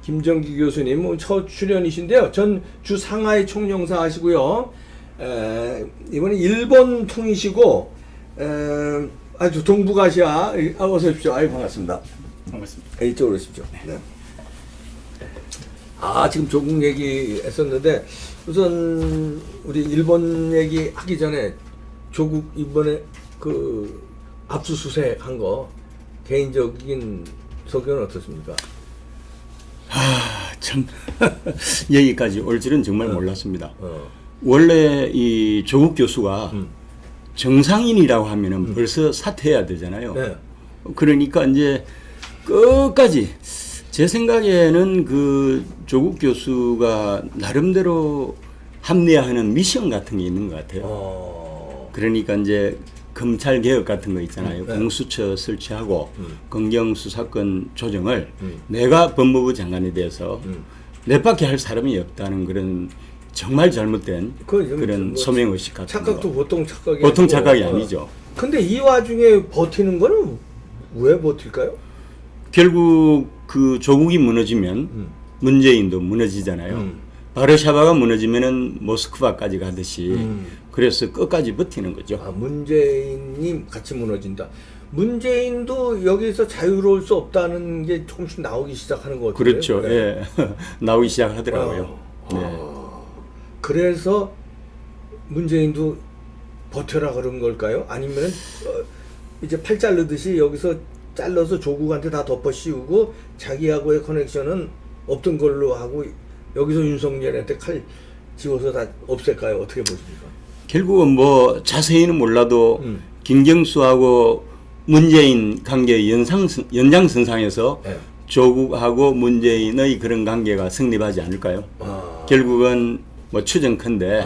김정기 교수님 첫 출연이신데요. 전 주 상하이 총영사 하시고요. 이번에 일본 통이시고 아주 동북아시아 어서 오십시오. 아유 반갑습니다. 반갑습니다. 이쪽으로 오십시오. 네. 지금 조국 얘기 했었는데 우선 우리 일본 얘기 하기 전에 조국 이번에 그 압수수색 한 거 개인적인 소견은 어떻습니까? 참 여기까지 올 줄은 정말 몰랐습니다. 원래 이 조국 교수가 정상인이라고 하면은 벌써 사퇴해야 되잖아요. 네. 그러니까 이제 끝까지 제 생각에는 그 조국 교수가 나름대로 합리화하는 미션 같은 게 있는 것 같아요. 그러니까 이제 검찰 개혁 같은 거 있잖아요. 네. 공수처 설치하고 검경수사권 조정을 내가 법무부 장관에 대해서 내밖에 할 사람이 없다는 그런 정말 잘못된 그런 뭐 소명의식 같은 착각도 거. 보통 착각이 보통 아니고. 착각이 아니죠. 근데 이 와중에 버티는 거는 왜 버틸까요? 결국 그 조국이 무너지면 문재인도 무너지잖아요. 바르샤바가 무너지면은 모스크바까지 가듯이 그래서 끝까지 버티는 거죠. 문재인이 같이 무너진다. 문재인도 여기서 자유로울 수 없다는 게 조금씩 나오기 시작하는 것 같아요. 그렇죠. 네. 예. 나오기 시작하더라고요. 네. 그래서 문재인도 버텨라 그런 걸까요? 아니면은 이제 팔 자르듯이 여기서 잘라서 조국한테 다 덮어 씌우고 자기하고의 커넥션은 없던 걸로 하고 여기서 윤석열한테 칼 집어서 다 없앨까요? 어떻게 보십니까? 결국은 뭐 자세히는 몰라도 김경수하고 문재인 관계 연장선상에서 네. 조국하고 문재인의 그런 관계가 성립하지 않을까요? 결국은 뭐 추정컨대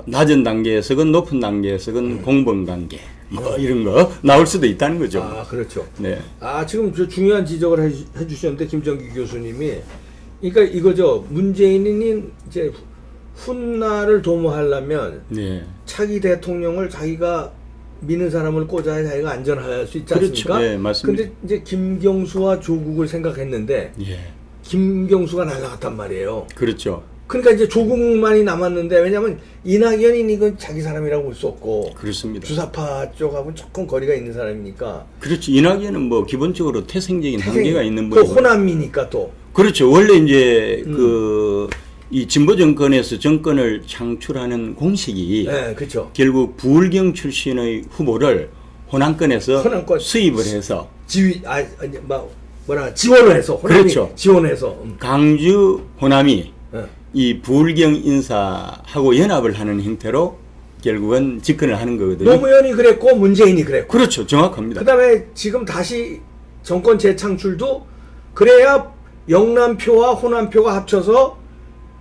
낮은 단계에서건 높은 단계에서건 공범관계 뭐 이런 거 나올 수도 있다는 거죠. 그렇죠. 네. 지금 저 중요한 지적을 해주셨는데 김정기 교수님이 그러니까 이거죠. 문재인이 이제 훗날을 도모하려면 네. 차기 대통령을 자기가 미는 사람을 꽂아야 자기가 안전할 수 있지 그렇죠. 않습니까? 네, 맞습니다. 근데 이제 김경수와 조국을 생각했는데 예. 김경수가 날아갔단 말이에요. 그렇죠. 그러니까 이제 조국만이 남았는데 왜냐하면 이낙연이 이건 자기 사람이라고 볼 수 없고 그렇습니다. 주사파 쪽하고는 조금 거리가 있는 사람이니까 그렇죠. 이낙연은 뭐 기본적으로 태생적인 한계가 있는 그 분이고. 호남이니까 또 그렇죠. 원래 이제 이 진보 정권에서 정권을 창출하는 공식이 네, 그렇죠. 결국 부울경 출신의 후보를 호남권에서 호남권. 수입을 해서 지원을 해서 호남이 그렇죠. 지원해서 강주 호남이 네. 이 부울경 인사하고 연합을 하는 형태로 결국은 집권을 하는 거거든요. 노무현이 그랬고 문재인이 그랬고 그렇죠. 정확합니다. 그다음에 지금 다시 정권 재창출도 그래야 영남표와 호남표가 합쳐서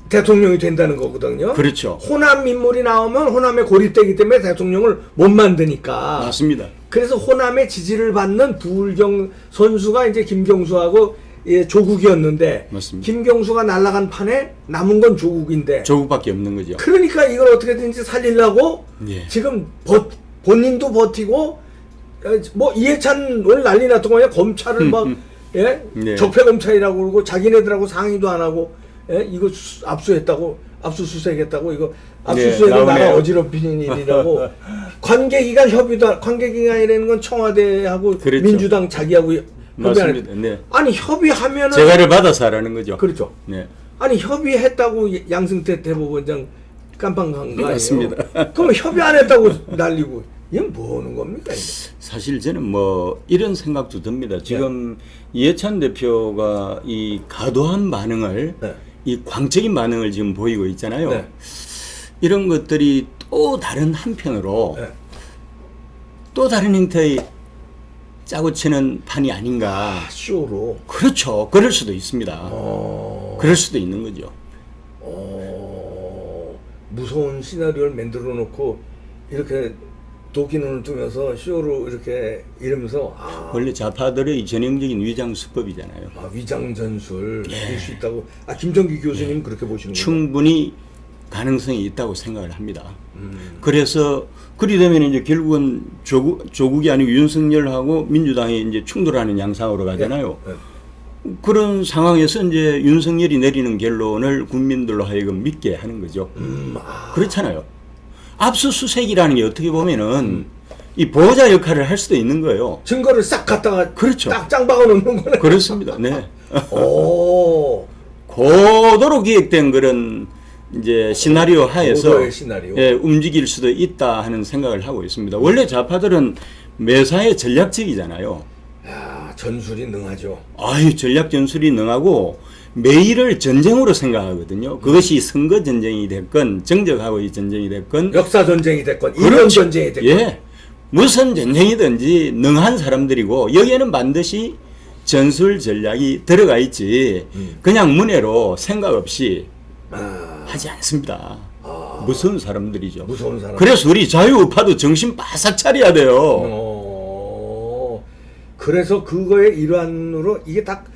대통령이 된다는 거거든요. 그렇죠. 호남 인물이 나오면 호남의 고립되기 때문에 대통령을 못 만드니까. 맞습니다. 그래서 호남의 지지를 받는 부울경 선수가 이제 김경수하고 조국이었는데 맞습니다. 김경수가 날아간 판에 남은 건 조국인데 조국밖에 없는 거죠. 그러니까 이걸 어떻게든지 살리려고 예. 지금 본인도 버티고 뭐 이해찬 오늘 난리 났던 거냐 검찰을 막 예? 네. 적폐 검찰이라고 그러고 자기네들하고 상의도 안 하고 이거 압수했다고 압수수색했다고 이거 압수수색은 네, 나라 나오네요. 어지럽히는 일이라고 관계기관 협의도 관계기관이라는 건 청와대하고 그렇죠. 민주당 자기하고 협의하는 맞습니다. 네. 아니 협의하면은 재가를 받아서 하라는 거죠. 그렇죠. 네. 아니 협의했다고 양승태 대법원장 깜빵 간 거 아니에요? 맞습니다. 그럼 협의 안 했다고 날리고 이건 뭐 하는 겁니까? 이거? 사실 저는 뭐 이런 생각도 듭니다. 지금 이해찬 대표가 이 과도한 반응을 네. 이 광적인 반응을 지금 보이고 있잖아요. 네. 이런 것들이 또 다른 한편으로 네. 또 다른 형태의 짜고 치는 판이 아닌가. 쇼로. 그렇죠. 그럴 수도 있습니다. 그럴 수도 있는 거죠. 무서운 시나리오를 만들어 놓고 이렇게 도끼눈을 뜨면서 쇼로 이렇게 이러면서 원래 좌파들의 전형적인 위장 수법이잖아요. 위장 전술 할 수 있다고 김정기 교수님 그렇게 보시는 거예요? 충분히 가능성이 있다고 생각을 합니다. 그래서 그리 되면 이제 결국은 조국이 아니고 윤석열하고 민주당이 이제 충돌하는 양상으로 가잖아요. 그런 상황에서 이제 윤석열이 내리는 결론을 국민들로 하여금 믿게 하는 거죠. 그렇잖아요. 압수수색이라는 게 어떻게 보면은 이 보호자 역할을 할 수도 있는 거예요. 증거를 싹 갖다가 그렇죠. 딱 짱 박아 놓는 거네. 그렇습니다. 네. 오. 고도로 기획된 그런 이제 시나리오 하에서 고도의 시나리오. 예, 움직일 수도 있다 하는 생각을 하고 있습니다. 원래 좌파들은 매사에 전략적이잖아요. 야, 전술이 능하죠. 아유, 전략 전술이 능하고 매일을 전쟁으로 생각하거든요. 그것이 선거 전쟁이 됐건 정적하고의 전쟁이 됐건 역사 전쟁이 됐건 그렇죠. 이런 전쟁이 됐건. 예. 무슨 전쟁이든지 능한 사람들이고 여기에는 반드시 전술 전략이 들어가 있지 그냥 문해로 생각 없이 하지 않습니다. 무서운 사람들이죠. 무서운 사람. 그래서 우리 자유우파도 정신 바싹 차려야 돼요. 그래서 그거의 일환으로 이게 딱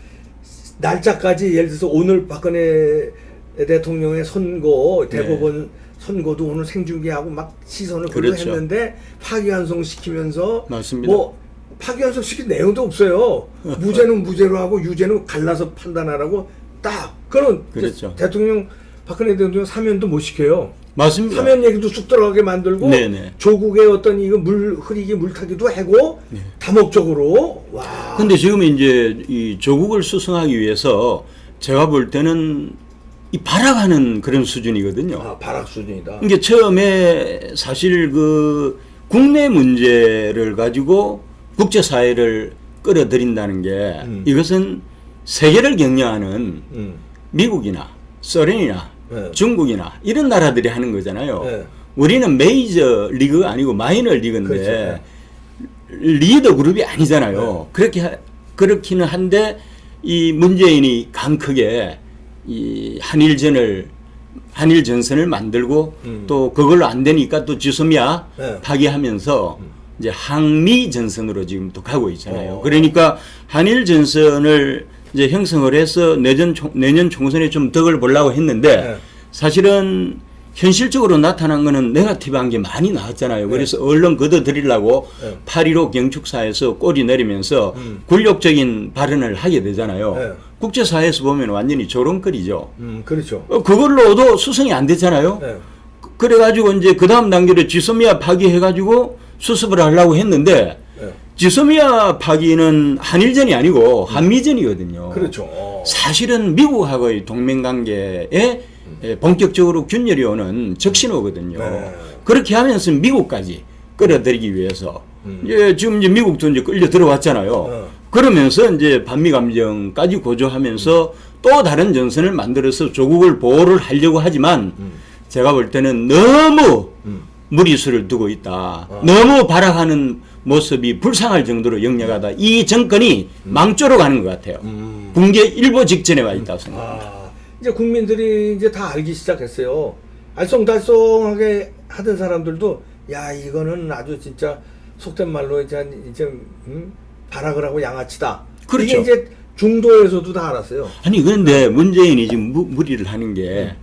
날짜까지 예를 들어서 오늘 박근혜 대통령의 선거 대법원 선거도 오늘 생중계하고 막 시선을 그렇죠. 했는데 파기환송 시키면서 맞습니다. 뭐 파기환송 시킨 내용도 없어요. 무죄는 무죄로 하고 유죄는 갈라서 판단하라고 딱 그런 그렇죠. 대통령 박근혜 대통령 사면도 못 시켜요. 맞습니다. 사면 얘기도 쑥 들어가게 만들고 네네. 조국의 어떤 이거 물 흐리기 물타기도 하고 네. 다목적으로 와. 근데 지금 이제 이 조국을 수성하기 위해서 제가 볼 때는 이 발악하는 그런 수준이거든요. 아, 발악 수준이다. 이게 처음에 사실 그 국내 문제를 가지고 국제사회를 끌어들인다는 게 이것은 세계를 경영하는 미국이나 소련이나 네. 중국이나 이런 나라들이 하는 거잖아요. 네. 우리는 메이저 리그가 아니고 마이너 리그인데 그렇죠. 리더 그룹이 아니잖아요. 그렇기는 한데 이 문재인이 강 크게 이 한일 전선을 만들고 또 그걸로 안 되니까 또 지소미아 네. 파기하면서 이제 항미 전선으로 지금 또 가고 있잖아요. 그러니까 한일 전선을 이제 형성을 해서 내년 총선에 좀 덕을 보려고 했는데 네. 사실은 현실적으로 나타난 거는 네거티브한 게 많이 나왔잖아요. 그래서 얼른 걷어들이려고 8.15 경축사에서 꼬리 내리면서 굴욕적인 발언을 하게 되잖아요. 네. 국제사회에서 보면 완전히 조롱거리죠. 그렇죠. 그걸로도 수성이 안 됐잖아요. 네. 그래가지고 이제 그 다음 단계로 지소미아 파기해가지고 수습을 하려고 했는데 네. 지소미아 파기는 한일전이 아니고 한미전이거든요. 그렇죠. 사실은 미국하고의 동맹관계에 본격적으로 균열이 오는 적신호거든요. 네. 그렇게 하면서 미국까지 끌어들이기 위해서 지금 이제 미국도 이제 끌려 들어왔잖아요. 그러면서 이제 반미 감정까지 고조하면서 또 다른 전선을 만들어서 조국을 보호를 하려고 하지만 제가 볼 때는 너무 무리수를 두고 있다. 너무 발악하는 모습이 불쌍할 정도로 역력하다. 이 정권이 망조로 가는 것 같아요. 붕괴 일보 직전에 와 있다고 생각합니다. 이제 국민들이 이제 다 알기 시작했어요. 알쏭달쏭하게 하던 사람들도 야 이거는 아주 진짜 속된 말로 이제 발악을 하고 양아치다. 그렇죠. 이게 이제 중도에서도 다 알았어요. 아니 그런데 문재인이 지금 무리를 하는 게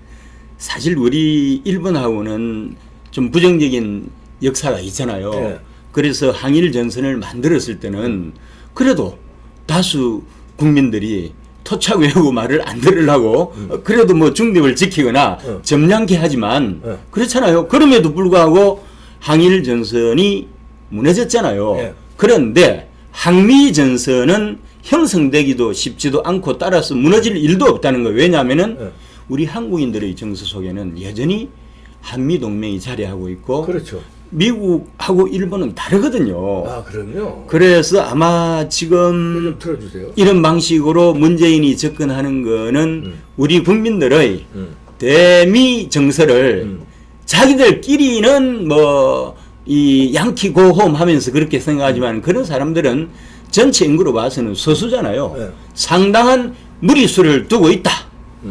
사실 우리 일본하고는 좀 부정적인 역사가 있잖아요. 네. 그래서 항일 전선을 만들었을 때는 그래도 다수 국민들이 토착 외우고 말을 안 들으려고 그래도 뭐 중립을 지키거나 점잖게 하지만 그렇잖아요. 그럼에도 불구하고 항일 전선이 무너졌잖아요. 네. 그런데 항미 전선은 형성되기도 쉽지도 않고 따라서 무너질 일도 없다는 거예요. 왜냐하면은 우리 한국인들의 정서 속에는 여전히 한미 동맹이 자리하고 있고 그렇죠. 미국하고 일본은 다르거든요. 아 그럼요. 그래서 아마 지금 좀 틀어주세요. 이런 방식으로 문재인이 접근하는 거는 우리 국민들의 대미 정서를 자기들끼리는 뭐 이 양키 고홈 하면서 그렇게 생각하지만 그런 사람들은 전체 인구로 봐서는 소수잖아요. 네. 상당한 무리수를 두고 있다.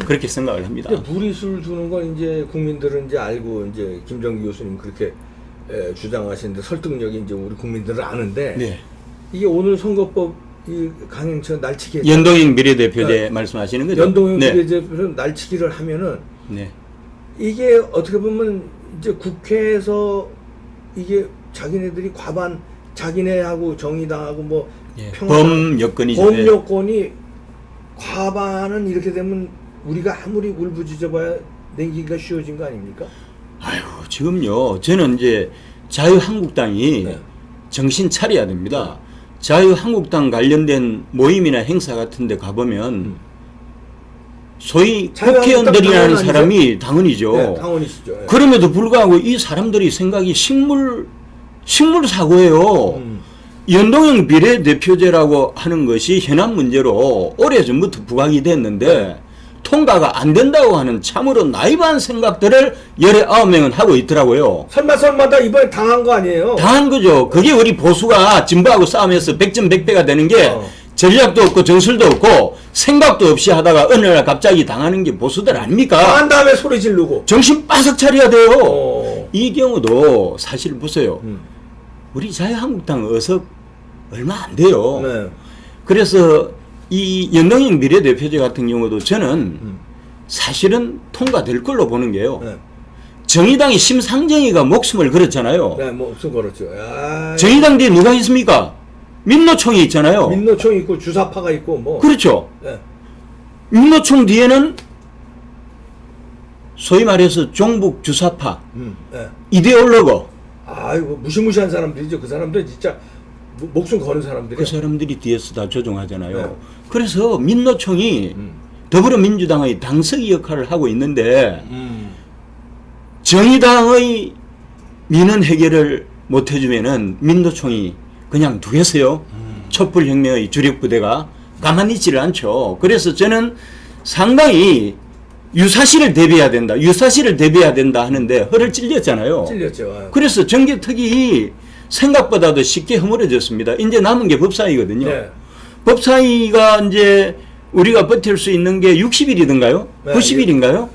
그렇게 생각을 합니다. 무리수를 두는 건 이제 국민들은 이제 알고 이제 김정기 교수님 그렇게 주장하시는데 설득력이 이제 우리 국민들은 아는데 네. 이게 오늘 선거법 이 강행처 날치기 연동형 비례대표제 말씀하시는 거죠? 연동형 네. 비례대표 날치기를 하면은 네. 이게 어떻게 보면 이제 국회에서 이게 자기네들이 과반 자기네하고 정의당하고 뭐 예, 평화당 범 여건이죠. 범 여건이 과반은 이렇게 되면 우리가 아무리 울부짖어봐야 내기가 쉬워진 거 아닙니까? 아유, 지금요. 저는 이제 자유한국당이 네. 정신 차려야 됩니다. 자유한국당 관련된 모임이나 행사 같은 데 가보면 소위 자유한국당 국회의원들이라는 당원 사람이 당원이죠. 네, 당원이시죠. 예. 그럼에도 불구하고 이 사람들이 생각이 식물 사고예요. 연동형 비례대표제라고 하는 것이 현안 문제로 오래전부터 부각이 됐는데 통과가 안 된다고 하는 참으로 나이브한 생각들을 19명은 하고 있더라고요. 설마 다 이번에 당한 거 아니에요? 당한 거죠. 그게 우리 보수가 진보하고 싸움해서 100점 100배가 되는 게 전략도 없고 정술도 없고 생각도 없이 하다가 어느 날 갑자기 당하는 게 보수들 아닙니까? 당한 다음에 소리 지르고. 정신 바싹 차려야 돼요. 이 경우도 사실 보세요. 우리 자유한국당 의석 얼마 안 돼요. 네. 그래서 이 연동형 비례대표제 같은 경우도 저는 사실은 통과될 걸로 보는 게요. 네. 정의당의 심상정이가 목숨을 걸었잖아요. 네, 뭐 없음 걸었죠. 야, 정의당 뒤에 누가 있습니까? 민노총이 있잖아요. 민노총 있고 주사파가 있고 뭐. 그렇죠. 네. 민노총 뒤에는 소위 말해서 종북 주사파 네. 이데올로거 아이고 무시무시한 사람들이죠. 그 사람들 진짜 목숨 거는 사람들이. 그 사람들이 뒤에서 다 조종하잖아요. 네. 그래서 민노총이 더불어민주당의 당석이 역할을 하고 있는데 정의당의 민원 해결을 못 해주면은 민노총이 그냥 두겠어요. 촛불혁명의 주력부대가 가만히 있지를 않죠. 그래서 저는 상당히 유사시를 대비해야 된다 하는데 허를 찔렸잖아요. 찔렸죠. 그래서 정개특위 생각보다도 쉽게 허물어졌습니다. 이제 남은 게 법사위거든요. 네. 법사위가 이제 우리가 버틸 수 있는 게 60일이던가요? 네, 90일인가요?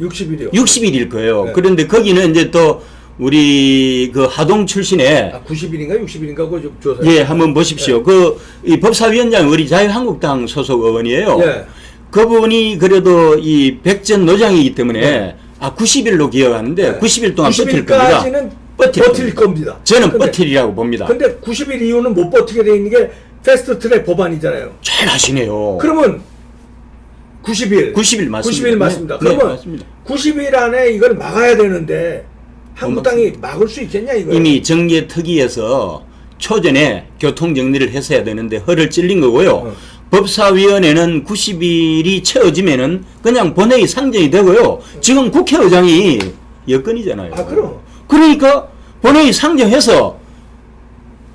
60일이요. 60일일 거예요. 네. 그런데 거기는 이제 또 우리 그 하동 출신의 90일인가 60일인가 그거 좀 조사. 예, 한번 보십시오. 그 이 법사위원장 우리 자유한국당 소속 의원이에요. 예. 그분이 그래도 이 백전 노장이기 때문에 네. 90일로 기억하는데 네. 90일 동안 버틸 겁니다. 90일까지는 버틸 버틸 겁니다. 저는 버틸이라고 봅니다. 근데 90일 이후는 못 버티게 돼 있는 게 패스트 트랙 법안이잖아요. 잘 하시네요. 그러면 90일. 90일 맞습니다. 90일 맞습니다. 네, 그러면 맞습니다. 90일 안에 이걸 막아야 되는데 한국당이 막을 수 있겠냐 이거. 이미 정계특위에서 초전에 교통정리를 했어야 되는데 허를 찔린 거고요. 법사위원회는 90일이 채워지면은 그냥 본회의 상정이 되고요. 지금 국회의장이 여건이잖아요. 아, 그럼. 그러니까 본회의 상정해서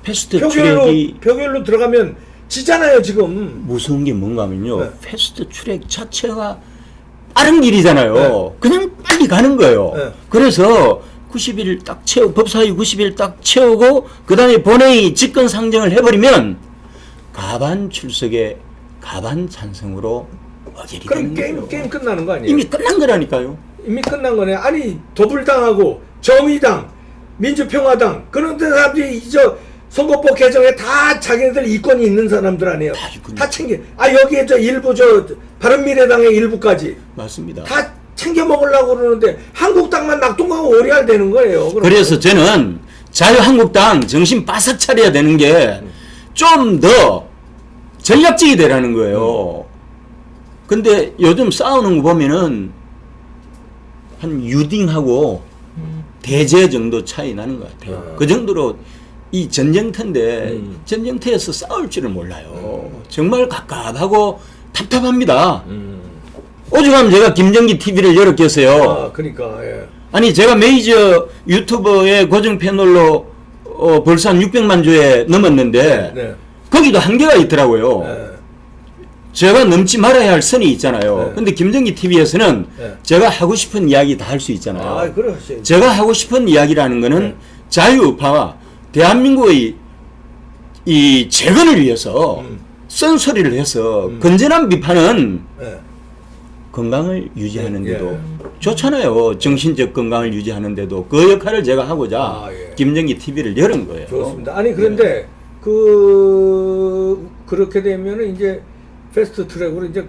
패스트 트랙이 표결로 들어가면 지잖아요 지금. 무서운 게 뭔가 하면요. 네. 패스트 트랙 자체가 빠른 길이잖아요. 네. 그냥 빨리 가는 거예요. 네. 그래서 90일 딱 법사위 90일 딱 채우고 그 다음에 본회의 직권 상정을 해버리면 가반 출석에 가반 찬성으로 어결이 그럼 되는 거예요. 게임 끝나는 거 아니에요? 이미 끝난 거라니까요. 이미 끝난 거네. 아니 더불당하고 정의당, 민주평화당 그런 사람들이 이저 선거법 개정에 다 자기네들 이권이 있는 사람들 아니에요. 다 이권이 다 챙겨. 아 여기에 저 일부 저 바른미래당의 일부까지 맞습니다. 다 챙겨 먹으려고 그러는데 한국당만 낙동강 오리알 되는 거예요. 그러면. 그래서 저는 자유한국당 정신 바싹 차려야 되는 게 좀 더 전략적이 되라는 거예요. 근데 요즘 싸우는 거 보면은 한 유딩하고 대제 정도 차이 나는 것 같아요. 그 정도로 이 전쟁터인데 전쟁터에서 싸울 줄을 몰라요. 정말 갑갑하고 답답합니다. 오죽하면 제가 김정기 TV를 열었겠어요. 아 그러니까 예. 아니 제가 메이저 유튜버의 고정 패널로 벌써 한 600만 조회 넘었는데 네. 거기도 한계가 있더라고요. 네. 제가 넘지 말아야 할 선이 있잖아요. 네. 근데 김정기 TV에서는 네. 제가 하고 싶은 이야기 다 할 수 있잖아요. 아 그러시. 제가 하고 싶은 이야기라는 거는 네. 자유우파와 대한민국의 이 재건을 위해서 쓴소리를 해서 건전한 비판은 예. 건강을 유지하는데도 예. 좋잖아요. 정신적 건강을 유지하는데도 그 역할을 제가 하고자 아, 예. 김정기 TV를 열은 거예요. 좋습니다. 아니 그런데 그렇게 되면은 이제 패스트 트랙으로 이제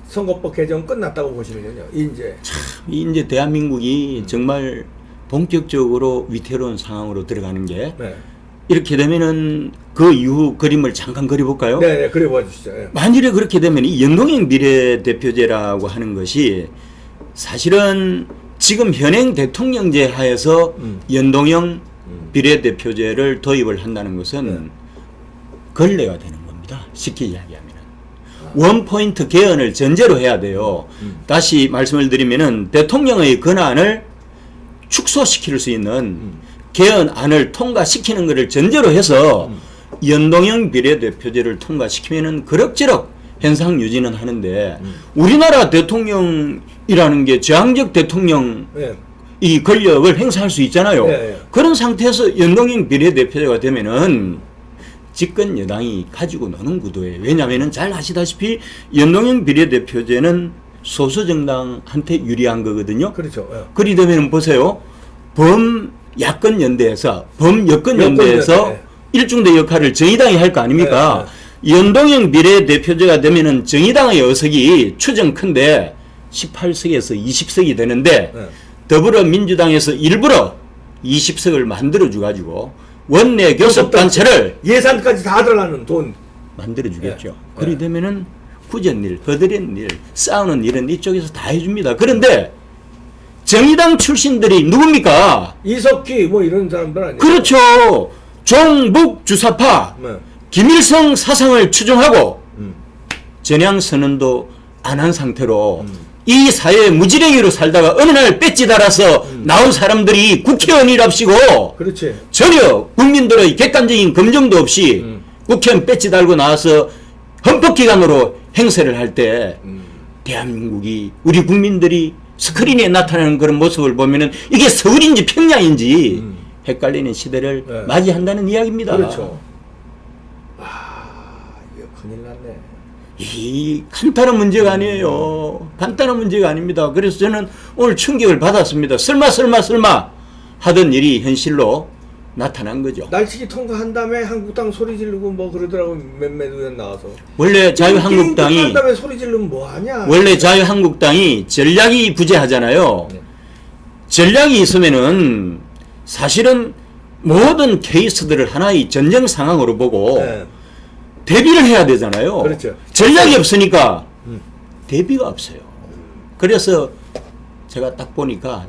선거법 개정 끝났다고 보시는군요. 이제 대한민국이 정말 본격적으로 위태로운 상황으로 들어가는 게 네. 이렇게 되면은 그 이후 그림을 잠깐 그려볼까요? 네, 그래 봐주시죠. 예. 만일에 그렇게 되면 이 연동형 비례대표제라고 하는 것이 사실은 지금 현행 대통령제 하에서 연동형 비례대표제를 도입을 한다는 것은 걸레가 되는 겁니다. 쉽게 이야기하면. 원포인트 개헌을 전제로 해야 돼요. 다시 말씀을 드리면은 대통령의 권한을 축소시킬 수 있는 개헌안을 통과시키는 것을 전제로 해서 연동형 비례대표제를 통과시키면은 그럭저럭 현상 유지는 하는데 우리나라 대통령이라는 게 제왕적 대통령 예. 이 권력을 행사할 수 있잖아요. 예. 그런 상태에서 연동형 비례대표제가 되면은 집권 여당이 가지고 노는 구도예요. 왜냐하면은 잘 아시다시피 연동형 비례대표제는 소수 정당한테 유리한 거거든요. 그렇죠. 예. 그리 되면 보세요. 범야권 연대에서 범여권 연대에서 예. 일중대 역할을 정의당이 할 거 아닙니까? 연동형 비례대표제가 되면은 정의당의 의석이 추정컨대 18석에서 20석이 되는데 예. 더불어민주당에서 일부러 20석을 만들어줘 가지고 원내 교섭단체를 예산까지 다 들어가는 돈. 만들어 주겠죠. 예. 그리 되면은 굳은 일, 거드린 일, 싸우는 일은 이쪽에서 다 해줍니다. 그런데 정의당 출신들이 누굽니까? 이석기 뭐 이런 사람들 아니에요? 그렇죠. 종북 주사파 네. 김일성 사상을 추종하고 전향 선언도 안 한 상태로 이 사회에 무지랭이로 살다가 어느 날 배지 달아서 나온 사람들이 국회의원이랍시고 그렇지. 전혀 국민들의 객관적인 검증도 없이 국회의원 배지 달고 나와서 헌법기관으로 행세를 할 때 대한민국이 우리 국민들이 스크린에 나타나는 그런 모습을 보면은 이게 서울인지 평양인지 헷갈리는 시대를 네. 맞이한다는 이야기입니다. 그렇죠. 아, 이거 큰일 났네. 이 간단한 문제가 아니에요. 간단한 문제가 아닙니다. 그래서 저는 오늘 충격을 받았습니다. 설마 하던 일이 현실로 나타난 거죠. 날치기 통과한 다음에 한국당 소리 지르고 뭐 그러더라고 몇몇 의원 나와서. 원래 자유한국당이 한 다음에 소리 지르면 뭐 하냐? 원래 자유한국당이 전략이 부재하잖아요. 네. 전략이 있으면은 사실은 모든 케이스들을 하나의 전쟁 상황으로 보고 네. 대비를 해야 되잖아요. 그렇죠. 전략이 없으니까 대비가 없어요. 그래서 제가 딱 보니까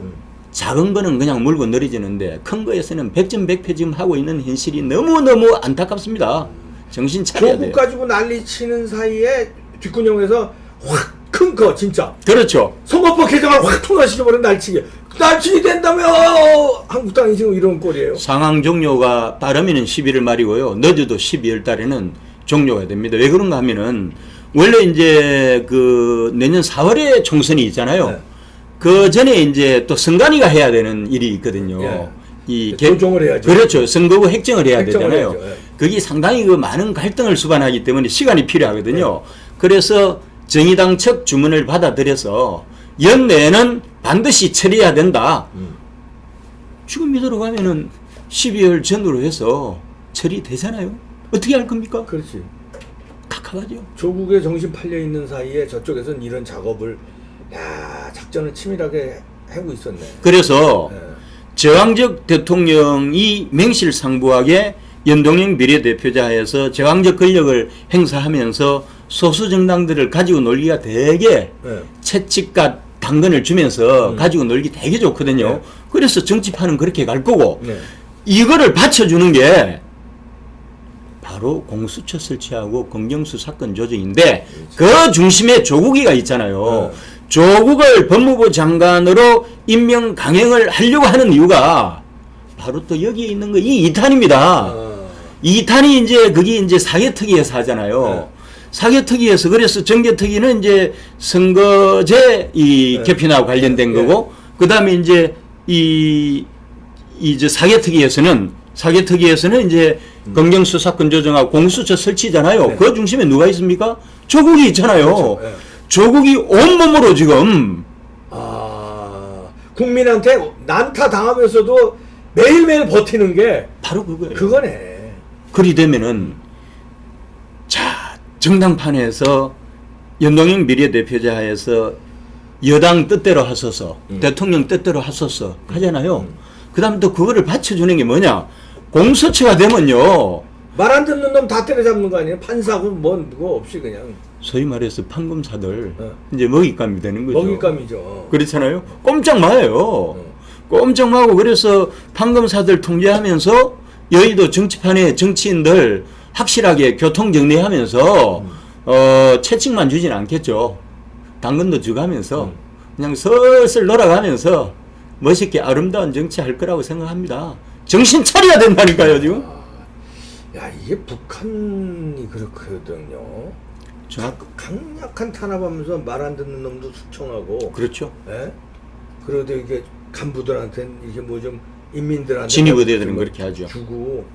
작은 거는 그냥 물고 늘어지는데 큰 거에서는 백전백패 지금 하고 있는 현실이 너무너무 안타깝습니다. 정신 차려야 돼요. 조국 가지고 난리 치는 사이에 뒷구녕에서 확 큰 거 진짜. 그렇죠. 선거법 개정을 확 통과시켜버린 날치기. 날치기 된다며 한국당이 지금 이런 꼴이에요. 상황 종료가 빠르면 11월 말이고요. 늦어도 12월 달에는 종료가 됩니다. 왜 그런가 하면은 원래 이제 그 내년 4월에 총선이 있잖아요. 네. 그 전에 이제 또 선관위가 해야 되는 일이 있거든요. 예. 이 조정을 해야죠. 그렇죠. 선거구 획정을 해야 획정을 되잖아요. 해야죠. 예. 그게 상당히 그 많은 갈등을 수반하기 때문에 시간이 필요하거든요. 그래서 정의당 측 주문을 받아들여서 연내에는 반드시 처리해야 된다. 지금 이대로 가면은 12월 전으로 해서 처리되잖아요. 어떻게 할 겁니까? 그렇지. 각하하죠. 조국의 정신 팔려 있는 사이에 저쪽에서는 이런 작업을 작전을 치밀하게 하고 있었네. 그래서 예. 제왕적 대통령이 맹실상부하게 연동형 비례대표자에서 제왕적 권력을 행사하면서 소수 정당들을 가지고 놀기가 되게 예. 채찍과 당근을 주면서 가지고 놀기 되게 좋거든요. 네. 그래서 정치판은 그렇게 갈 거고 네. 이거를 받쳐주는 게 바로 공수처 설치하고 검경수 사건 조정인데 그 중심에 조국이가 있잖아요. 네. 조국을 법무부 장관으로 임명 강행을 하려고 하는 이유가 바로 또 여기에 있는 거 이 이탄입니다. 이탄이 이제 그게 이제 사개특위에서 하잖아요. 네. 사개특위에서 그래서 정개특위는 이제 선거제 이 네. 개편하고 관련된 네. 거고 그다음에 이제 이제 사개특위에서는 이제 검경수사권 조정하고 공수처 설치잖아요. 네. 그 중심에 누가 있습니까? 조국이 있잖아요. 그렇죠. 네. 조국이 온몸으로 지금 국민한테 난타 당하면서도 매일매일 버티는 게 바로 그거예요. 그거네. 그리 되면은 자 정당판에서 연동형 비례대표자에서 여당 뜻대로 하소서 대통령 뜻대로 하소서 하잖아요. 그 다음 또 그거를 받쳐주는 게 뭐냐 공수처가 되면요. 말 안 듣는 놈 다 때려잡는 거 아니에요? 판사고 뭐 누구 없이 그냥 소위 말해서 판검사들 어. 이제 먹잇감이 되는 거죠. 먹잇감이죠. 그렇잖아요. 꼼짝 마요. 꼼짝 마고 그래서 판검사들 통제하면서 여의도 정치판에 정치인들 확실하게 교통 정리하면서 채찍만 주진 않겠죠. 당근도 주가면서 그냥 슬슬 놀아가면서 멋있게 아름다운 정치할 거라고 생각합니다. 정신 차려야 된다니까요 지금. 야 이게 북한이 그렇거든요. 강력한 탄압하면서 말 안 듣는 놈도 숙청하고. 그렇죠. 예? 그래도 이게 간부들한테는 이게 뭐 좀 인민들한테 진위부대들은 그렇게 하죠. 주고.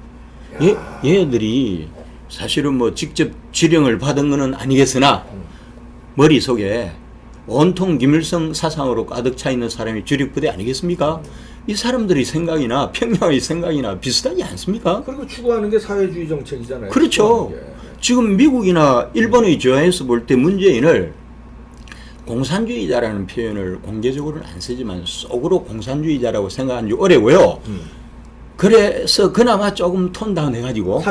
얘들이 사실은 뭐 직접 지령을 받은 거는 아니겠으나 머릿속에 온통 김일성 사상으로 가득 차 있는 사람이 주력부대 아니겠습니까? 이 사람들의 생각이나 평양의 생각이나 비슷하지 않습니까? 그리고 추구하는 게 사회주의 정책이잖아요. 그렇죠. 지금 미국이나 일본의 조야에서 볼 때 문재인을 공산주의자라는 표현을 공개적으로는 안 쓰지만 속으로 공산주의자라고 생각한 지 오래고요. 그래서 그나마 조금 톤다운 해가지고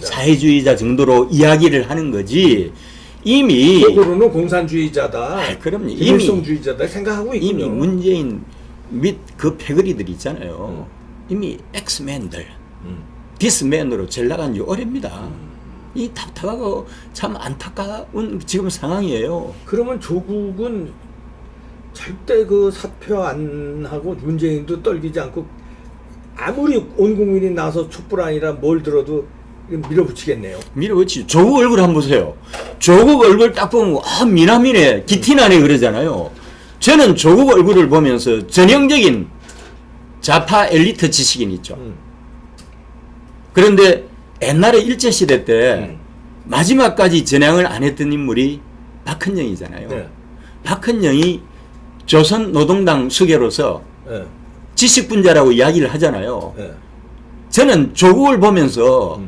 사회주의자 정도로 이야기를 하는 거지. 이미 속으로는 공산주의자다. 그럼요. 김일성주의자다 생각하고 있군요. 이미 문재인 및 그 패거리들 있잖아요. 이미 엑스맨들, 디스맨으로 젤 나간 지 오래입니다. 이 답답하고 참 안타까운 지금 상황이에요. 그러면 조국은 절대 그 사표 안 하고 문재인도 떨기지 않고 아무리 온 국민이 나서 촛불 아니라 뭘 들어도 밀어붙이겠네요. 밀어붙이죠. 조국 얼굴 한번 보세요. 조국 얼굴 딱 보면 미남이네, 기티나네 그러잖아요. 저는 조국 얼굴을 보면서 전형적인 좌파 엘리트 지식인 있죠. 그런데 옛날에 일제시대 때 마지막까지 전향을 안 했던 인물이 박헌영이잖아요. 네. 박헌영이 조선노동당 수괴로서 네. 지식분자라고 이야기를 하잖아요. 네. 저는 조국을 보면서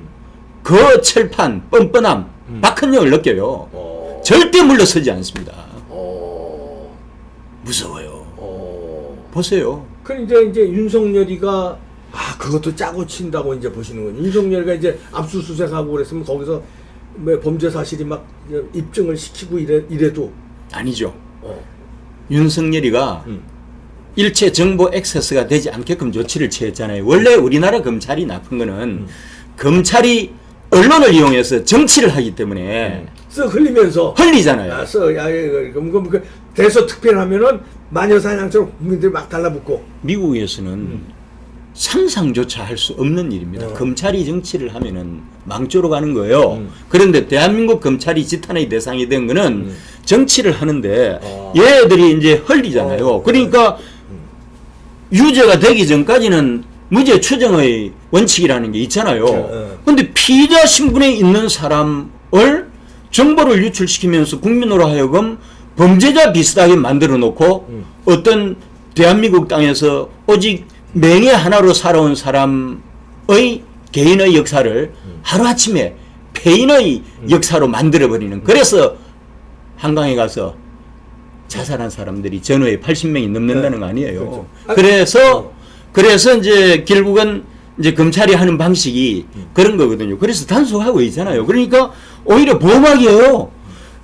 그 철판, 뻔뻔함, 박헌영을 느껴요. 절대 물러서지 않습니다. 무서워요. 보세요. 그 이제 윤석열이가 그것도 짜고 친다고 이제 보시는군요. 윤석열이가 이제 압수수색하고 그랬으면 거기서 뭐 범죄 사실이 막 입증을 시키고 이래도 아니죠. 윤석열이가 일체 정보 액세스가 되지 않게끔 조치를 취했잖아요. 원래 우리나라 검찰이 나쁜 거는 검찰이 언론을 이용해서 정치를 하기 때문에 쓱 흘리면서 흘리잖아요. 그럼 그 대서특필하면은 마녀사냥처럼 국민들이 막 달라붙고. 미국에서는 상상조차 할 수 없는 일입니다. 검찰이 정치를 하면은 망조로 가는 거예요. 그런데 대한민국 검찰이 지탄의 대상이 된 거는 정치를 하는데 얘들이 이제 흘리잖아요. 그러니까 유죄가 되기 전까지는 무죄 추정의 원칙이라는 게 있잖아요. 근데 피의자 신분에 있는 사람을 정보를 유출시키면서 국민으로 하여금 범죄자 비슷하게 만들어 놓고 어떤 대한민국 땅에서 오직 맹의 하나로 살아온 사람의 개인의 역사를 하루아침에 폐인의 역사로 만들어버리는. 그래서 한강에 가서 자살한 사람들이 전후에 80명이 넘는다는 거 아니에요. 그렇죠. 그래서 이제 결국은 이제 검찰이 하는 방식이 그런 거거든요. 그래서 단속하고 있잖아요. 그러니까 오히려 보호막이에요.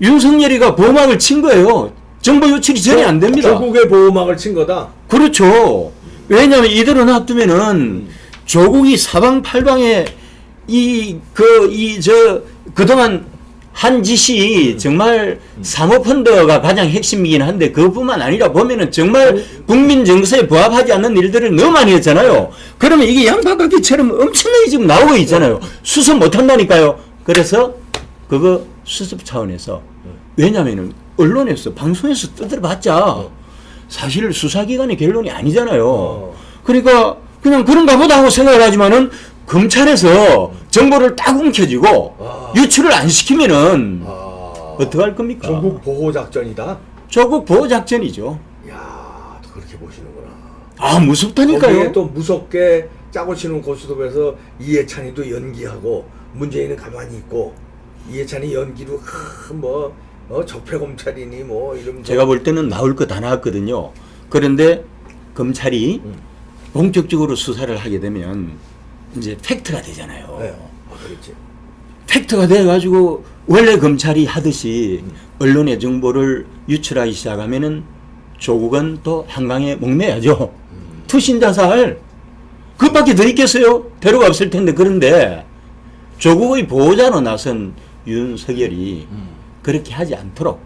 윤석열이가 보호막을 친 거예요. 정보 유출이 전혀 안 됩니다. 조국의 보호막을 친 거다. 그렇죠. 왜냐하면 이대로 놔두면은 조국이 사방팔방에 그동안 한 짓이 정말 사모펀드가 가장 핵심이긴 한데 그것뿐만 아니라 보면은 정말 국민 정서에 부합하지 않는 일들을 너무 많이 했잖아요. 그러면 이게 양파깎이처럼 엄청나게 지금 나오고 있잖아요. 수습 못 한다니까요. 그래서 그거 수습 차원에서 왜냐면은 언론에서 방송에서 떠들어봤자 사실 수사기관의 결론이 아니잖아요. 그러니까 그냥 그런가 보다 하고 생각을 하지만은 검찰에서 정보를 딱 움켜쥐고 유출을 안 시키면은 어떡할 겁니까? 조국 보호 작전이다. 조국 보호 작전이죠. 야, 그렇게 보시는구나. 무섭다니까요. 거기에 또 무섭게 짜고 치는 고스톱에서 이해찬이도 연기하고 문재인은 가만히 있고 이해찬이 연기로 적폐 검찰이니 뭐 이러면서 제가 볼 때는 나올 거 다 나왔거든요. 그런데 검찰이 본격적으로 수사를 하게 되면 이제 팩트가 되잖아요. 네. 그렇지. 팩트가 돼가지고 원래 검찰이 하듯이 언론의 정보를 유출하기 시작하면은 조국은 또 한강에 목매야죠. 투신 자살. 그것밖에 더 있겠어요? 대로가 없을 텐데. 그런데 조국의 보호자로 나선 윤석열이 그렇게 하지 않도록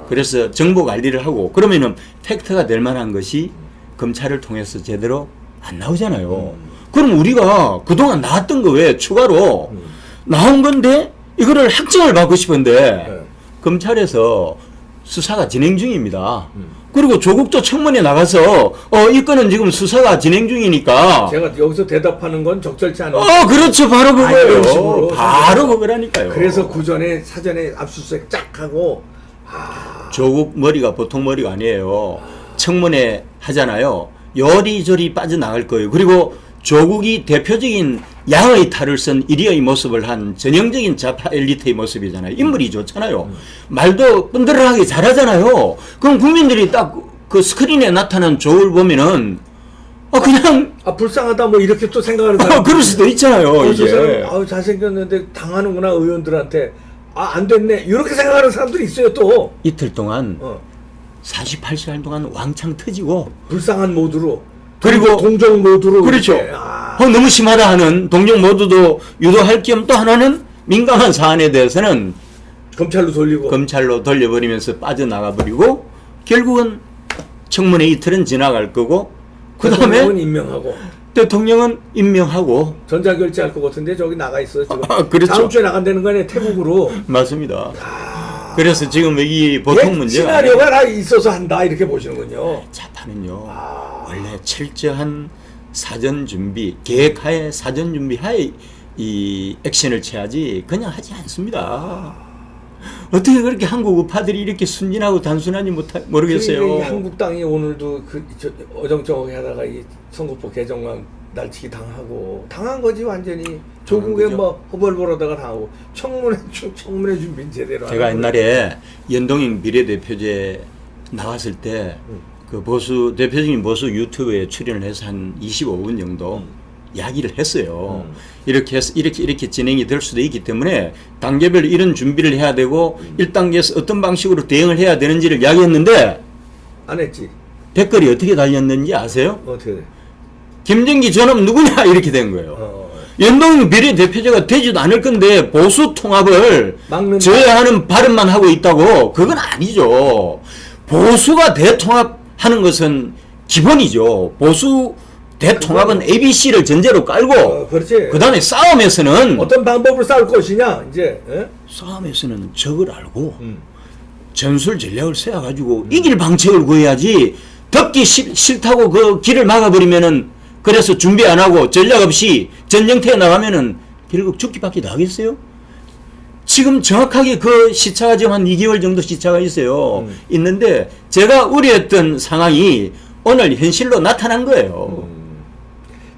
그래서 정보 관리를 하고 그러면은 팩트가 될 만한 것이 검찰을 통해서 제대로 안 나오잖아요. 그럼 우리가 그동안 나왔던 거 왜 추가로 나온 건데 이거를 확정을 받고 싶은데 네. 검찰에서 수사가 진행 중입니다. 그리고 조국도 청문회 나가서 이 건은 지금 수사가 진행 중이니까 제가 여기서 대답하는 건 적절치 않은. 그렇죠. 바로 이런 그거예요. 식으로 바로 그거라니까요. 그래서 그 전에 사전에 압수수색 쫙 하고 조국 머리가 보통 머리가 아니에요. 청문회 하잖아요. 요리조리 빠져나갈 거예요. 그리고 조국이 대표적인 양의 탈을 쓴 일의의 모습을 한 전형적인 좌파 엘리트의 모습이잖아요. 인물이 좋잖아요. 말도 뻔들하게 잘하잖아요. 그럼 국민들이 딱 그 스크린에 나타난 조를 보면은 그냥 불쌍하다 뭐 이렇게 또 생각하는 사람. 그럴 수도 있잖아요. 저 이게. 사람 잘생겼는데 당하는구나 의원들한테. 안 됐네 이렇게 생각하는 사람들이 있어요 또. 이틀 동안 48시간 동안 왕창 터지고 불쌍한 모드로 그리고 동정 모드로 그렇죠. 이렇게. 너무 심하다 하는 동정 모두도 유도할 겸 또 하나는 민감한 사안에 대해서는 검찰로 돌려버리면서 빠져나가 버리고 결국은 청문회 이틀은 지나갈 거고 그 다음에 대통령은 임명하고 전자결제할 것 같은데 저기 나가 있어요 지금. 그렇죠. 다음 주에 나간다는 거네 태국으로. 맞습니다. 그래서 지금 여기 보통 문제가 시나리오가 다 있어서 한다 이렇게 보시는군요. 자파는요 원래 철저한 사전 준비 계획하에 사전 준비하에 이 액션을 취하지 그냥 하지 않습니다. 어떻게 그렇게 한국 우파들이 이렇게 순진하고 단순하니 모르겠어요. 한국당이 오늘도 어정쩡하게 하다가 이 선거법 개정안 날치기 당한 거지 완전히. 조국에 뭐 허벌벌하다가 당하고 청문회 준비는 제대로. 제가 옛날에 연동형 비례대표제 나왔을 때 그 대표적인 보수 유튜브에 출연을 해서 한 25분 정도 이야기를 했어요. 이렇게 진행이 될 수도 있기 때문에 단계별로 이런 준비를 해야 되고 1단계에서 어떤 방식으로 대응을 해야 되는지를 이야기했는데 안 했지. 댓글이 어떻게 달렸는지 아세요? 어떻게 돼? 김정기 저놈 누구냐 이렇게 된 거예요. 연동 비례대표제가 되지도 않을 건데 보수 통합을 저해하는 발언만 하고 있다고. 그건 아니죠. 보수가 대통합하는 것은 기본이죠. 보수 대통합은 ABC를 전제로 깔고 그 다음에 싸움에서는 어떤 방법으로 싸울 것이냐 이제. 싸움에서는 적을 알고 전술 전략을 세워가지고 이길 방책을 구해야지. 덮기 싫다고 그 길을 막아버리면은 그래서 준비 안 하고 전략 없이 전쟁터에 나가면은 결국 죽기밖에 더 하겠어요? 지금 정확하게 그 시차가 지금 한 2개월 정도 시차가 있어요. 있는데 제가 우려했던 상황이 오늘 현실로 나타난 거예요.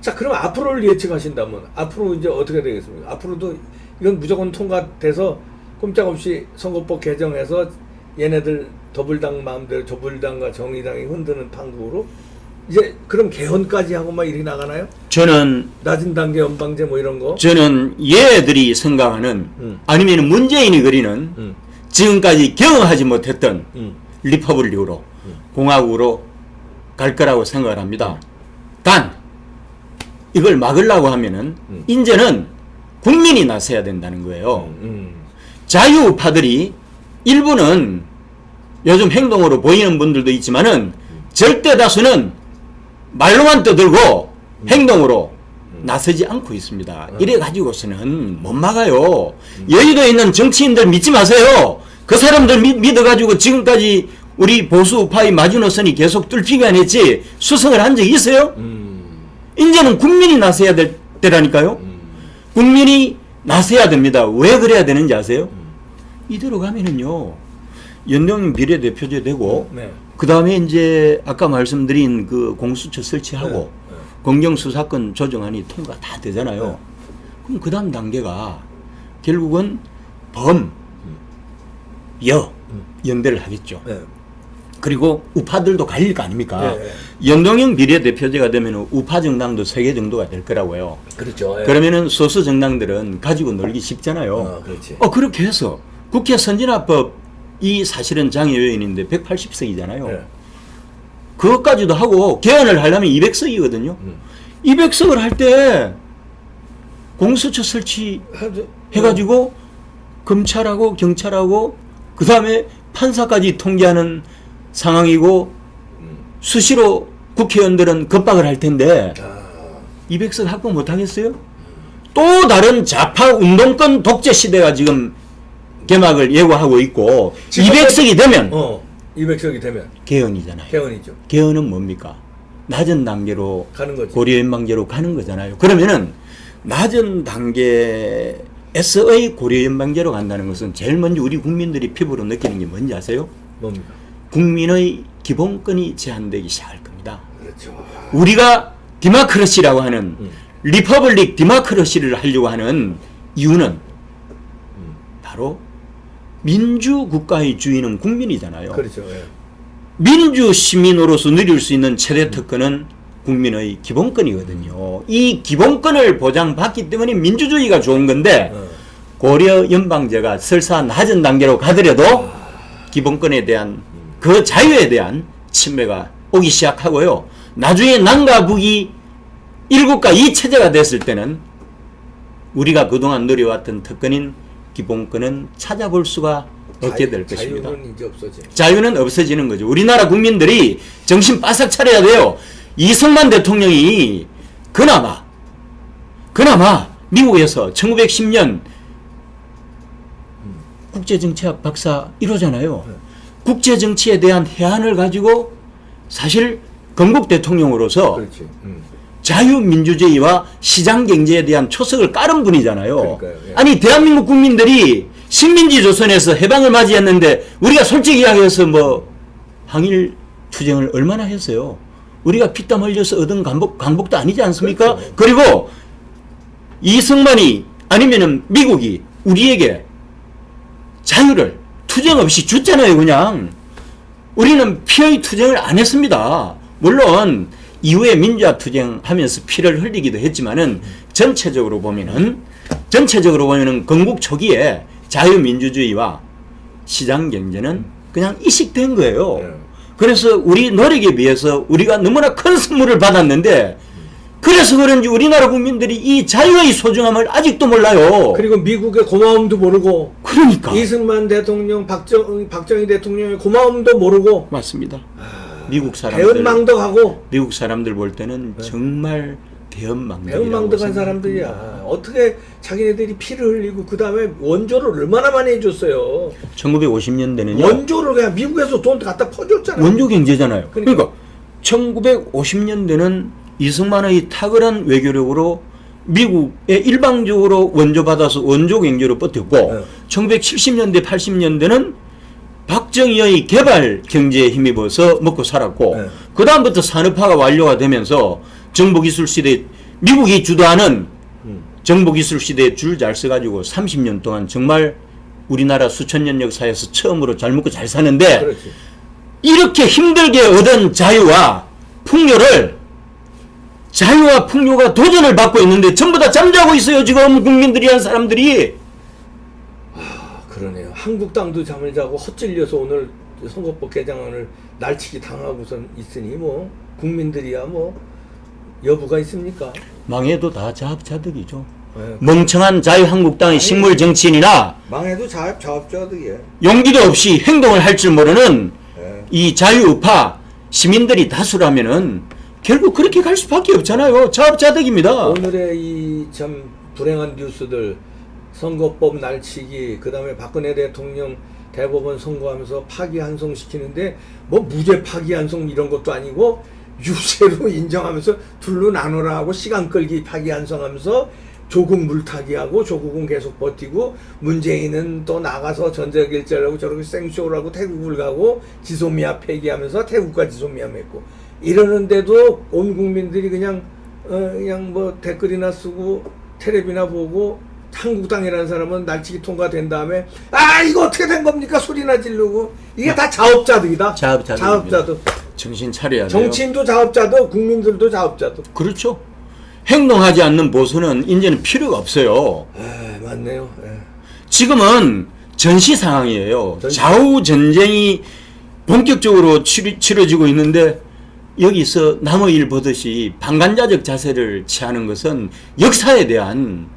자, 그럼 앞으로를 예측하신다면 앞으로 이제 어떻게 되겠습니까? 앞으로도 이건 무조건 통과돼서 꼼짝없이 선거법 개정해서 얘네들 더불당 마음대로 더불당과 정의당이 흔드는 판국으로 이제 그럼 개헌까지 하고 막 이렇게 나가나요? 저는 낮은 단계 연방제 뭐 이런 거. 저는 얘들이 생각하는 아니면 문재인이 그리는 지금까지 경험하지 못했던 리퍼블릭으로 공화국으로 갈 거라고 생각을 합니다. 단 이걸 막으려고 하면은 이제는 국민이 나서야 된다는 거예요. 자유우파들이 일부는 요즘 행동으로 보이는 분들도 있지만은 절대 다수는 말로만 떠들고 행동으로 나서지 않고 있습니다. 이래 가지고서는 못 막아요. 여의도에 있는 정치인들 믿지 마세요. 그 사람들 믿어가지고 지금까지 우리 보수 우파의 마지노선이 계속 뚫히기만 했지 수성을 한 적이 있어요? 이제는 국민이 나서야 될 때라니까요. 국민이 나서야 됩니다. 왜 그래야 되는지 아세요? 이대로 가면은요 연동 비례대표제 되고 그 다음에 이제 아까 말씀드린 그 공수처 설치하고 공정수사권 조정안이 통과 다 되잖아요. 그럼 그 다음 단계가 결국은 연대를 하겠죠. 그리고 우파들도 갈릴 거 아닙니까? 예. 연동형 비례대표제가 되면 우파 정당도 3개 정도가 될 거라고요. 그렇죠. 예. 그러면은 소수 정당들은 가지고 놀기 쉽잖아요. 그렇지. 그렇게 해서 국회 선진화법이 사실은 장애요인인데 180석이잖아요. 예. 그것까지도 하고 개헌을 하려면 200석이거든요. 200석을 할 때 공수처 설치해가지고 검찰하고 경찰하고 그 다음에 판사까지 통제하는 상황이고 수시로 국회의원들은 겁박을 할 텐데 200석 확보 못하겠어요? 또 다른 좌파 운동권 독재 시대가 지금 개막을 예고하고 있고 200석이 되면 200석이 되면 개헌이잖아요. 개헌이죠. 개헌은 뭡니까? 낮은 단계로 가는 거지. 고려연방제로 가는 거잖아요. 그러면은 낮은 단계에서의 고려연방제로 간다는 것은 제일 먼저 우리 국민들이 피부로 느끼는 게 뭔지 아세요? 뭡니까? 국민의 기본권이 제한되기 시작할 겁니다. 그렇죠. 우리가 디마크러시라고 하는 리퍼블릭 디마크러시를 하려고 하는 이유는 바로 민주국가의 주인은 국민이잖아요. 그렇죠. 예. 민주 시민으로서 누릴 수 있는 최대 특권은 국민의 기본권이거든요. 이 기본권을 보장받기 때문에 민주주의가 좋은 건데 고려 연방제가 설사 낮은 단계로 가더라도 기본권에 대한 그 자유에 대한 침해가 오기 시작하고요. 나중에 남과 북이 일국가 이 체제가 됐을 때는 우리가 그동안 누려왔던 특권인 기본권은 찾아볼 수가 없게 될 것입니다. 자유는 이제 없어지. 자유는 없어지는 거죠. 우리나라 국민들이 정신 바싹 차려야 돼요. 이승만 대통령이 그나마 미국에서 1910년 국제정치학 박사 1호잖아요. 국제정치에 대한 해안을 가지고 사실 건국 대통령으로서 그렇지. 자유민주주의와 시장경제에 대한 초석을 깔은 분이잖아요. 그러니까요, 예. 아니 대한민국 국민들이 식민지 조선에서 해방을 맞이했는데 우리가 솔직히 이야기해서 뭐 항일 투쟁을 얼마나 했어요. 우리가 피땀 흘려서 얻은 강복도 아니지 않습니까? 그렇죠. 그리고 이승만이 아니면은 미국이 우리에게 자유를 투쟁 없이 줬잖아요. 그냥 우리는 피의 투쟁을 안 했습니다. 물론 이후에 민주화 투쟁하면서 피를 흘리기도 했지만은 전체적으로 보면은 건국 초기에 자유민주주의와 시장경제는 그냥 이식된 거예요. 네. 그래서 우리 노력에 비해서 우리가 너무나 큰 선물을 받았는데 그래서 그런지 우리나라 국민들이 이 자유의 소중함을 아직도 몰라요. 그리고 미국의 고마움도 모르고 그러니까 이승만 대통령, 박정희 대통령의 고마움도 모르고 맞습니다. 미국 사람들 배은망덕하고 미국 사람들 볼 때는 정말 배은망덕이라고 배은망덕한 사람들이야. 어떻게 자기네들이 피를 흘리고 그 다음에 원조를 얼마나 많이 해줬어요. 1950년대는요. 원조를 그냥 미국에서 돈 갖다 퍼줬잖아요. 원조 경제잖아요. 그러니까 1950년대는 이승만의 탁월한 외교력으로 미국에 일방적으로 원조 받아서 원조 경제로 버텼고 1970년대 80년대는 박정희의 개발 경제에 힘입어서 먹고 살았고 그 다음부터 산업화가 완료가 되면서 정보기술시대 미국이 주도하는 정보기술시대에 줄 잘 써가지고 30년 동안 정말 우리나라 수천 년 역사에서 처음으로 잘 먹고 잘 사는데 그렇지. 이렇게 힘들게 얻은 자유와 풍요가 도전을 받고 있는데 전부 다 잠자고 있어요. 지금 국민들이 한 사람들이. 그러네요. 한국당도 잠을 자고 헛질려서 오늘 선거법 개정안을 날치기 당하고선 있으니 뭐 국민들이야 뭐 여부가 있습니까? 망해도 다 자업자득이죠. 네. 멍청한 자유한국당의 식물 정치인이나 망해도 자업자득이에요. 용기도 없이 행동을 할 줄 모르는 네. 이 자유우파 시민들이 다수라면은 결국 그렇게 갈 수밖에 없잖아요. 자업자득입니다. 오늘의 이 참 불행한 뉴스들 선거법 날치기 그다음에 박근혜 대통령 대법원 선고하면서 파기환송시키는데 뭐 무죄 파기환송 이런 것도 아니고 유죄로 인정하면서 둘로 나누라 하고 시간 끌기 파기환송하면서 조국 물타기하고 조국은 계속 버티고 문재인은 또 나가서 전자결제하고 저렇게 생쇼를 하고 태국을 가고 지소미아 폐기하면서 태국과 지소미아 맺고 이러는데도 온 국민들이 그냥 뭐 댓글이나 쓰고 텔레비나 보고 한국당이라는 사람은 날치기 통과된 다음에 아 이거 어떻게 된 겁니까 소리나 지르고 이게 다 자업자들이다. 자업자들. 정신 차려야 돼요. 정치인도 자업자도 국민들도 자업자도. 그렇죠. 행동하지 않는 보수는 이제는 필요가 없어요. 맞네요. 지금은 전시 상황이에요. 좌우 전쟁이 본격적으로 치러지고 있는데 여기서 남의 일 보듯이 방관자적 자세를 취하는 것은 역사에 대한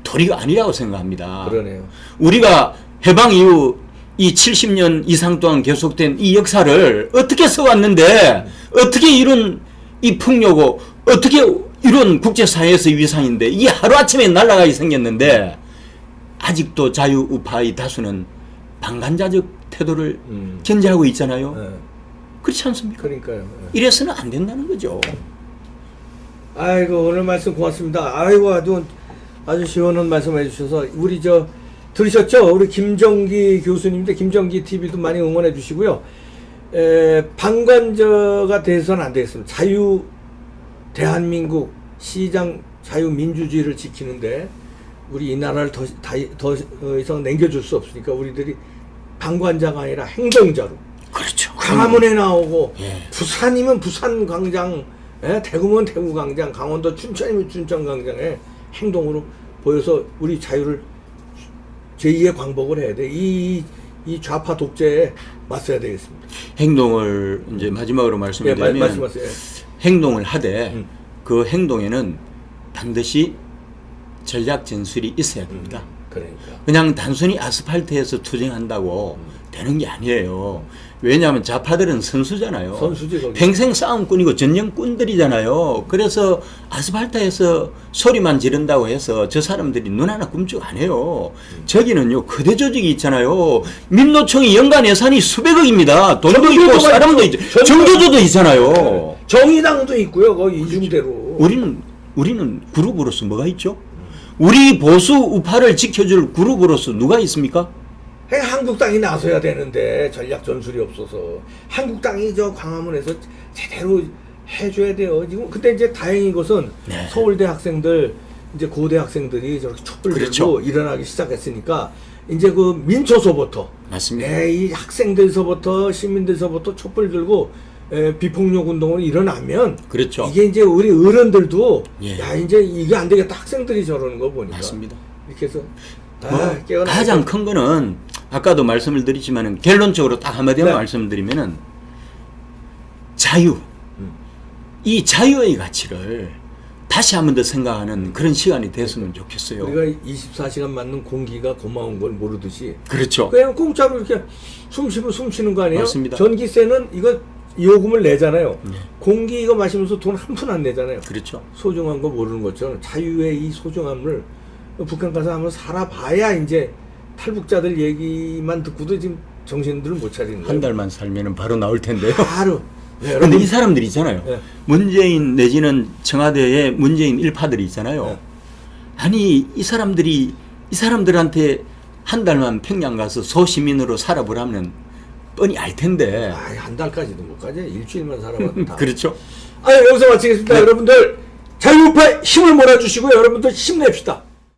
도리가 아니라고 생각합니다. 그러네요. 우리가 해방 이후 이 70년 이상 동안 계속된 이 역사를 어떻게 써왔는데 어떻게 이런 이 풍요고 어떻게 이런 국제사회에서 위상인데 이게 하루아침에 날아가게 생겼는데 아직도 자유우파의 다수는 방관자적 태도를 견지하고 있잖아요. 그렇지 않습니까? 그러니까요. 이래서는 안 된다는 거죠. 아이고 오늘 말씀 고맙습니다. 아이고 아주 시원한 말씀 해주셔서 우리 들으셨죠? 우리 김정기 교수님인데 김정기 TV도 많이 응원해 주시고요. 방관자가 돼서는 안 되겠습니다. 대한민국 시장 자유민주주의를 지키는데 우리 이 나라를 더 이상 남겨줄 수 없으니까 우리들이 방관자가 아니라 행동자로. 그렇죠. 광화문에 나오고 예. 부산이면 부산광장, 대구면 대구광장, 강원도 춘천이면 춘천광장에 행동으로 보여서 우리 자유를 제2의 광복을 해야 돼. 이 좌파 독재에 맞서야 되겠습니다. 행동을 이제 마지막으로 말씀드리면 말씀하세요. 행동을 하되 그 행동에는 반드시 전략 전술이 있어야 됩니다. 그러니까. 그냥 단순히 아스팔트에서 투쟁한다고 되는 게 아니에요. 왜냐하면 좌파들은 선수잖아요. 선수지, 거기. 평생 싸움꾼이고 전쟁꾼들이잖아요. 그래서 아스팔트에서 소리만 지른다고 해서 저 사람들이 눈 하나 꿈쩍 안 해요. 저기는요 거대 조직이 있잖아요. 민노총이 연간 예산이 수백억입니다. 돈도 있고 사람도 있죠. 정교조도 있잖아요. 정의당도 있고요. 거기 이중대로. 우리는 그룹으로서 뭐가 있죠? 우리 보수 우파를 지켜줄 그룹으로서 누가 있습니까? 한국당이 나서야 되는데 전략 전술이 없어서 한국당이 광화문에서 제대로 해줘야 돼요. 지금 근데 이제 다행인 것은 네. 서울대 학생들 이제 고대 학생들이 저렇게 촛불 들고 그렇죠. 일어나기 시작했으니까 이제 그 민초서부터 맞습니다. 이 학생들서부터 시민들서부터 촛불 들고 비폭력 운동을 일어나면 그렇죠. 이게 이제 우리 어른들도 예. 야 이제 이게 안 되겠다 학생들이 저러는 거 보니까 맞습니다. 이렇게 해서 가장 큰 거는 아까도 말씀을 드리지만은 결론적으로 딱 한마디만 네. 말씀을 드리면은 자유, 이 자유의 가치를 다시 한 번 더 생각하는 그런 시간이 됐으면 좋겠어요. 우리가 24시간 맞는 공기가 고마운 걸 모르듯이 그렇죠. 그냥 공짜로 이렇게 숨 쉬는 거 아니에요? 맞습니다. 전기세는 이거 요금을 내잖아요. 네. 공기 이거 마시면서 돈 한 푼 안 내잖아요. 그렇죠. 소중한 거 모르는 것처럼 자유의 이 소중함을 북한 가서 한번 살아봐야 이제 탈북자들 얘기만 듣고도 지금 정신들을 못 차리는 거예요. 한 달만 살면은 바로 나올 텐데요. 바로. 그런데 이 사람들이 있잖아요. 네. 문재인 내지는 청와대에 문재인 일파들이 있잖아요. 네. 아니 이 사람들한테 한 달만 평양 가서 소시민으로 살아보라면 뻔히 알 텐데. 한 달까지도 못 가지. 일주일만 살아봤다. 그렇죠. 여기서 마치겠습니다. 네. 여러분들 자유우파에 힘을 몰아주시고 여러분들 힘냅시다.